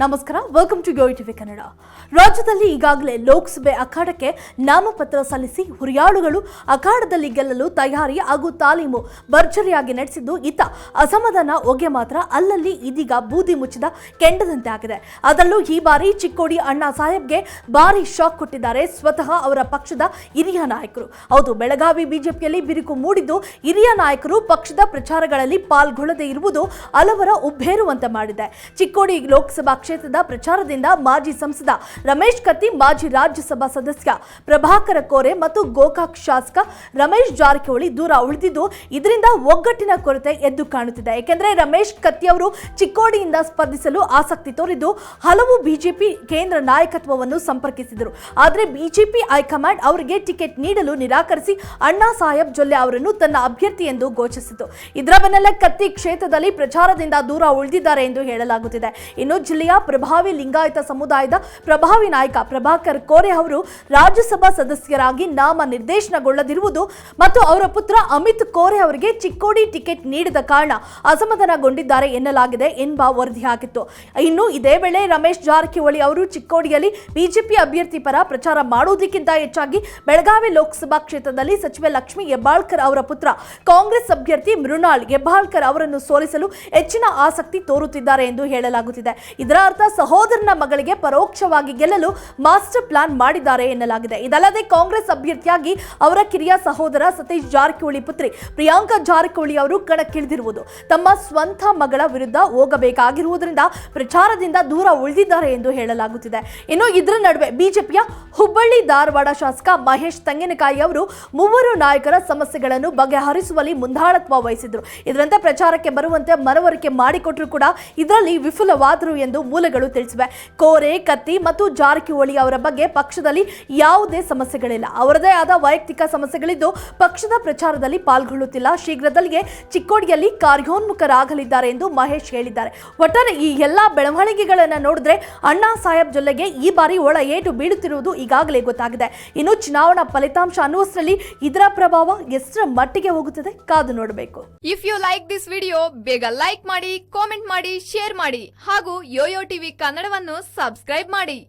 ನಮಸ್ಕಾರ, welcome to YoYo TV Kannada. ರಾಜ್ಯದಲ್ಲಿ ಈಗಾಗಲೇ ಲೋಕಸಭೆ ಅಖಾಡಕ್ಕೆ ನಾಮಪತ್ರ ಸಲ್ಲಿಸಿ ಹುರಿಯಾಳುಗಳು ಅಖಾಡದಲ್ಲಿ ಗೆಲ್ಲಲು ತಯಾರಿ ಹಾಗೂ ತಾಲೀಮು ಭರ್ಜರಿಯಾಗಿ ನಡೆಸಿದ್ದು, ಇತ್ತ ಅಸಮಾಧಾನ ಹೊಗೆ ಮಾತ್ರ ಅಲ್ಲಲ್ಲಿ ಇದೀಗ ಬೂದಿ ಮುಚ್ಚಿದ ಕೆಂಡದಂತೆ ಆಗಿದೆ. ಅದರಲ್ಲೂ ಈ ಬಾರಿ ಚಿಕ್ಕೋಡಿ ಅಣ್ಣಾ ಸಾಹೇಬ್ಗೆ ಭಾರಿ ಶಾಕ್ ಕೊಟ್ಟಿದ್ದಾರೆ ಸ್ವತಃ ಅವರ ಪಕ್ಷದ ಹಿರಿಯ ನಾಯಕರು. ಹೌದು, ಬೆಳಗಾವಿ ಬಿಜೆಪಿಯಲ್ಲಿ ಬಿರುಕು ಮೂಡಿದ್ದು ಹಿರಿಯ ನಾಯಕರು ಪಕ್ಷದ ಪ್ರಚಾರಗಳಲ್ಲಿ ಪಾಲ್ಗೊಳ್ಳದೇ ಇರುವುದು ಹಲವರ ಉಬ್ಬೇರುವಂತೆ ಮಾಡಿದೆ. ಚಿಕ್ಕೋಡಿ ಲೋಕಸಭಾ ಕ್ಷೇತ್ರದ ಪ್ರಚಾರದಿಂದ ಮಾಜಿ ಸಂಸದ ರಮೇಶ್ ಕತ್ತಿ, ಮಾಜಿ ರಾಜ್ಯಸಭಾ ಸದಸ್ಯ ಪ್ರಭಾಕರ ಕೋರೆ ಮತ್ತು ಗೋಕಾಕ್ ಶಾಸಕ ರಮೇಶ್ ಜಾರಕಿಹೊಳಿ ದೂರ ಉಳಿದಿದ್ದು, ಇದರಿಂದ ಒಗ್ಗಟ್ಟಿನ ಕೊರತೆ ಎದ್ದು ಕಾಣುತ್ತಿದೆ. ಏಕೆಂದರೆ ರಮೇಶ್ ಕತ್ತಿ ಅವರು ಚಿಕ್ಕೋಡಿಯಿಂದ ಸ್ಪರ್ಧಿಸಲು ಆಸಕ್ತಿ ತೋರಿದ್ದು ಹಲವು ಬಿಜೆಪಿ ಕೇಂದ್ರ ನಾಯಕತ್ವವನ್ನು ಸಂಪರ್ಕಿಸಿದರು. ಆದರೆ ಬಿಜೆಪಿ ಹೈಕಮಾಂಡ್ ಅವರಿಗೆ ಟಿಕೆಟ್ ನೀಡಲು ನಿರಾಕರಿಸಿ ಅಣ್ಣಾ ಸಾಹೇಬ್ ಜೊಲ್ಲೆ ಅವರನ್ನು ತನ್ನ ಅಭ್ಯರ್ಥಿ ಎಂದು ಘೋಷಿಸಿತು. ಇದರ ಬೆನ್ನಲ್ಲೇ ಕತ್ತಿ ಕ್ಷೇತ್ರದಲ್ಲಿ ಪ್ರಚಾರದಿಂದ ದೂರ ಉಳಿದಿದ್ದಾರೆ ಎಂದು ಹೇಳಲಾಗುತ್ತಿದೆ. ಇನ್ನು ಜಿಲ್ಲೆಯ ಪ್ರಭಾವಿ ಲಿಂಗಾಯತ ಸಮುದಾಯದ ಪ್ರಭಾವಿ ನಾಯಕ ಪ್ರಭಾಕರ್ ಕೋರೆ ಅವರು ರಾಜ್ಯಸಭಾ ಸದಸ್ಯರಾಗಿ ನಾಮ ನಿರ್ದೇಶನಗೊಳ್ಳದಿರುವುದು ಮತ್ತು ಅವರ ಪುತ್ರ ಅಮಿತ್ ಕೋರೆ ಅವರಿಗೆ ಚಿಕ್ಕೋಡಿ ಟಿಕೆಟ್ ನೀಡಿದ ಕಾರಣ ಅಸಮಾಧಾನಗೊಂಡಿದ್ದಾರೆ ಎನ್ನಲಾಗಿದೆ ಎಂಬ ವರದಿಯಾಗಿತ್ತು. ಇನ್ನು ಇದೇ ವೇಳೆ ರಮೇಶ್ ಜಾರಕಿಹೊಳಿ ಅವರು ಚಿಕ್ಕೋಡಿಯಲ್ಲಿ ಬಿಜೆಪಿ ಅಭ್ಯರ್ಥಿ ಪರ ಪ್ರಚಾರ ಮಾಡುವುದಕ್ಕಿಂತ ಹೆಚ್ಚಾಗಿ ಬೆಳಗಾವಿ ಲೋಕಸಭಾ ಕ್ಷೇತ್ರದಲ್ಲಿ ಸಚಿವೆ ಲಕ್ಷ್ಮೀ ಹೆಬ್ಬಾಳ್ಕರ್ ಅವರ ಪುತ್ರ ಕಾಂಗ್ರೆಸ್ ಅಭ್ಯರ್ಥಿ ಮೃಣಾಲ್ ಹೆಬ್ಬಾಳ್ಕರ್ ಅವರನ್ನು ಸೋಲಿಸಲು ಹೆಚ್ಚಿನ ಆಸಕ್ತಿ ತೋರುತ್ತಿದ್ದಾರೆ ಎಂದು ಹೇಳಲಾಗುತ್ತಿದೆ. ಇದರ ಅರ್ಥ ಸಹೋದರನ ಮಗಳಿಗೆ ಪರೋಕ್ಷವಾಗಿ ಗೆಲ್ಲಲು ಮಾಸ್ಟರ್ ಪ್ಲಾನ್ ಮಾಡಿದ್ದಾರೆ ಎನ್ನಲಾಗಿದೆ. ಇದಲ್ಲದೆ ಕಾಂಗ್ರೆಸ್ ಅಭ್ಯರ್ಥಿಯಾಗಿ ಅವರ ಕಿರಿಯ ಸಹೋದರ ಸತೀಶ್ ಜಾರಕಿಹೊಳಿ ಪುತ್ರಿ ಪ್ರಿಯಾಂಕಾ ಜಾರಕಿಹೊಳಿ ಅವರು ಕಣಕ್ಕಿಳಿದಿರುವುದು ತಮ್ಮ ಸ್ವಂತ ಮಗಳ ವಿರುದ್ಧ ಹೋಗಬೇಕಾಗಿರುವುದರಿಂದ ಪ್ರಚಾರದಿಂದ ದೂರ ಉಳಿದಿದ್ದಾರೆ ಎಂದು ಹೇಳಲಾಗುತ್ತಿದೆ. ಇನ್ನು ಇದರ ನಡುವೆ ಬಿಜೆಪಿಯ ಹುಬ್ಬಳ್ಳಿ ಧಾರವಾಡ ಶಾಸಕ ಮಹೇಶ್ ತೆಂಗಿನಕಾಯಿ ಅವರು ಮೂವರು ನಾಯಕರ ಸಮಸ್ಯೆಗಳನ್ನು ಬಗೆಹರಿಸುವಲ್ಲಿ ಮುಂದಾಳತ್ವ ವಹಿಸಿದ್ರು. ಇದರಂತೆ ಪ್ರಚಾರಕ್ಕೆ ಬರುವಂತೆ ಮನವರಿಕೆ ಮಾಡಿಕೊಟ್ಟರು ಕೂಡ ಇದರಲ್ಲಿ ವಿಫಲವಾದರು ಎಂದು ಮೂಲಗಳು ತಿಳಿಸಿವೆ. ಕೋರೆ, ಕತ್ತಿ ಮತ್ತು ಜಾರಕಿಹೊಳಿ ಅವರ ಬಗ್ಗೆ ಪಕ್ಷದಲ್ಲಿ ಯಾವುದೇ ಸಮಸ್ಯೆಗಳಿಲ್ಲ. ಅವರದೇ ಆದ ವೈಯಕ್ತಿಕ ಸಮಸ್ಯೆಗಳಿದ್ದು ಪಕ್ಷದ ಪ್ರಚಾರದಲ್ಲಿ ಪಾಲ್ಗೊಳ್ಳುತ್ತಿಲ್ಲ. ಶೀಘ್ರದಲ್ಲಿಯೇ ಚಿಕ್ಕೋಡಿಯಲ್ಲಿ ಕಾರ್ಯೋನ್ಮುಖರಾಗಲಿದ್ದಾರೆ ಎಂದು ಮಹೇಶ್ ಹೇಳಿದ್ದಾರೆ. ಒಟ್ಟಾರೆ ಈ ಎಲ್ಲಾ ಬೆಳವಣಿಗೆಗಳನ್ನು ನೋಡಿದ್ರೆ ಅಣ್ಣಾ ಸಾಹೇಬ್ ಜೊಲ್ಲೆಗೆ ಈ ಬಾರಿ ಒಳ ಏಟು ಬೀಳುತ್ತಿರುವುದು ಈಗಾಗಲೇ ಗೊತ್ತಾಗಿದೆ. ಇನ್ನು ಚುನಾವಣಾ ಫಲಿತಾಂಶ ಅನ್ನುವಷ್ಟರಲ್ಲಿ ಇದರ ಪ್ರಭಾವ ಎಷ್ಟರ ಮಟ್ಟಿಗೆ ಹೋಗುತ್ತದೆ ಕಾದು ನೋಡಬೇಕು. If you like this video, ಬೇಗ ಲೈಕ್ ಮಾಡಿ, ಕಾಮೆಂಟ್ ಮಾಡಿ, ಶೇರ್ ಮಾಡಿ ಹಾಗೂ ಯೋಯೋ ಟಿವಿ ಕನ್ನಡವನ್ನು ಸಬ್ಸ್ಕ್ರೈಬ್ ಮಾಡಿ.